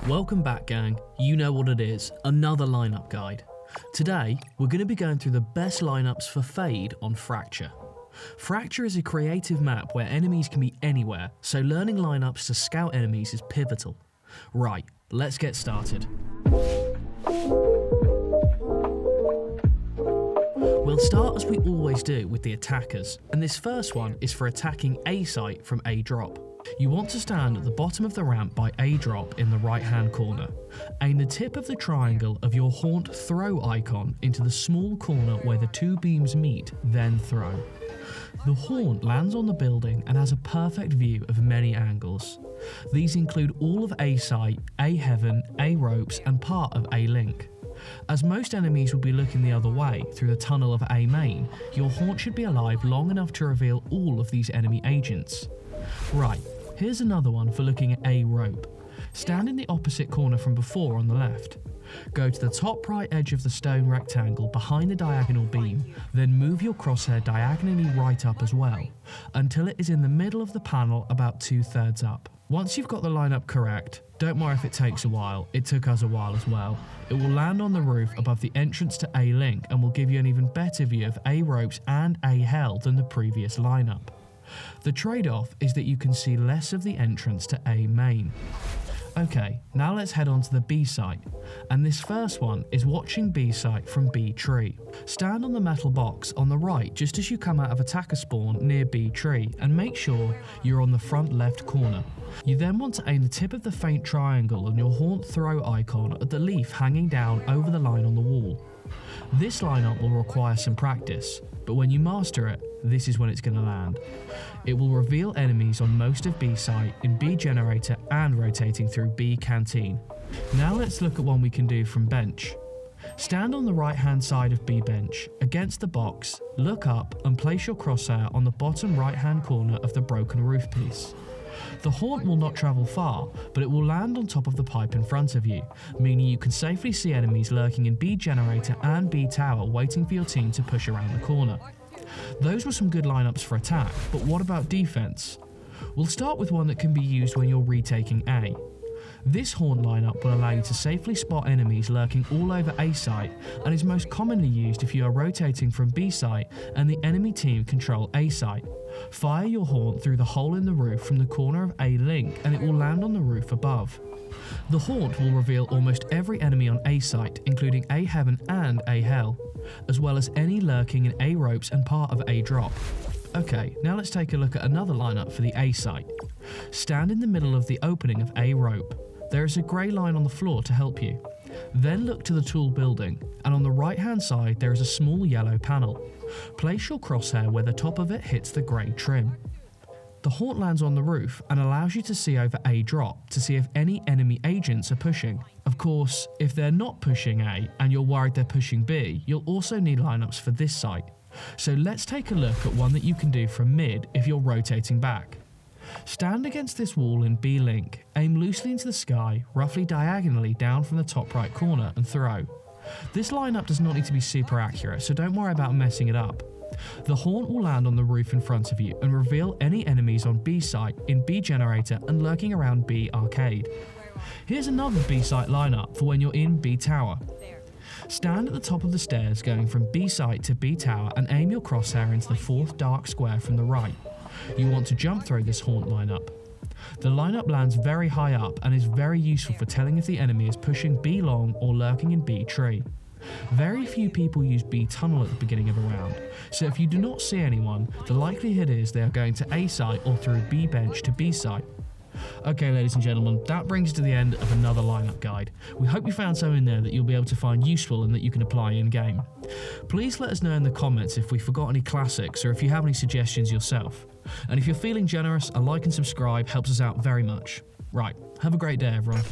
Welcome back, gang. You know what it is, another lineup guide. Today, we're going to be going through the best lineups for Fade on Fracture. Fracture is a creative map where enemies can be anywhere, so learning lineups to scout enemies is pivotal. Right, let's get started. We'll start as we always do with the attackers, and this first one is for attacking A site from A drop. You want to stand at the bottom of the ramp by A drop in the right hand corner. Aim the tip of the triangle of your haunt throw icon into the small corner where the two beams meet, then throw. The haunt lands on the building and has a perfect view of many angles. These include all of A site, A heaven, A ropes and part of A link. As most enemies will be looking the other way through the tunnel of A main, your haunt should be alive long enough to reveal all of these enemy agents. Right, here's another one for looking at A rope. Stand in the opposite corner from before on the left. Go to the top right edge of the stone rectangle behind the diagonal beam, then move your crosshair diagonally right up as well, until it is in the middle of the panel about 2/3 up. Once you've got the lineup correct, don't worry if it takes a while, it took us a while as well. It will land on the roof above the entrance to A link and will give you an even better view of A ropes and A hell than the previous lineup. The trade-off is that you can see less of the entrance to A main. Okay, now let's head on to the B site, and this first one is watching B site from B tree. Stand on the metal box on the right just as you come out of attacker spawn near B tree and make sure you're on the front left corner. You then want to aim the tip of the faint triangle on your haunt throw icon at the leaf hanging down over the line on the wall. This lineup will require some practice, but when you master it, this is when it's going to land. It will reveal enemies on most of B site, in B generator and rotating through B canteen. Now let's look at one we can do from bench. Stand on the right hand side of B bench, against the box, look up and place your crosshair on the bottom right hand corner of the broken roof piece. The haunt will not travel far, but it will land on top of the pipe in front of you, meaning you can safely see enemies lurking in B generator and B tower waiting for your team to push around the corner. Those were some good lineups for attack, but what about defense? We'll start with one that can be used when you're retaking A. This haunt lineup will allow you to safely spot enemies lurking all over A site and is most commonly used if you are rotating from B site and the enemy team control A site. Fire your haunt through the hole in the roof from the corner of A link and it will land on the roof above. The haunt will reveal almost every enemy on A site, including A heaven and A hell, as well as any lurking in A ropes and part of A drop. Okay, now let's take a look at another lineup for the A site. Stand in the middle of the opening of A rope. There is a grey line on the floor to help you. Then look to the tool building, and on the right hand side there is a small yellow panel. Place your crosshair where the top of it hits the grey trim. The haunt lands on the roof and allows you to see over A drop to see if any enemy agents are pushing. Of course, if they're not pushing A and you're worried they're pushing B, you'll also need lineups for this site. So let's take a look at one that you can do from mid if you're rotating back. Stand against this wall in B link, aim loosely into the sky, roughly diagonally down from the top right corner and throw. This lineup does not need to be super accurate, so don't worry about messing it up. The haunt will land on the roof in front of you and reveal any enemies on B site, in B generator and lurking around B arcade. Here's another B site lineup for when you're in B tower. Stand at the top of the stairs going from B site to B tower and aim your crosshair into the fourth dark square from the right. You want to jump throw this haunt lineup. The lineup lands very high up and is very useful for telling if the enemy is pushing B long or lurking in B tree. Very few people use B tunnel at the beginning of a round, so if you do not see anyone, the likelihood is they are going to A site or through B bench to B site. Okay, ladies and gentlemen, that brings us to the end of another lineup guide. We hope you found something in there that you'll be able to find useful and that you can apply in game. Please let us know in the comments if we forgot any classics or if you have any suggestions yourself. And if you're feeling generous, a like and subscribe helps us out very much. Right, have a great day everyone.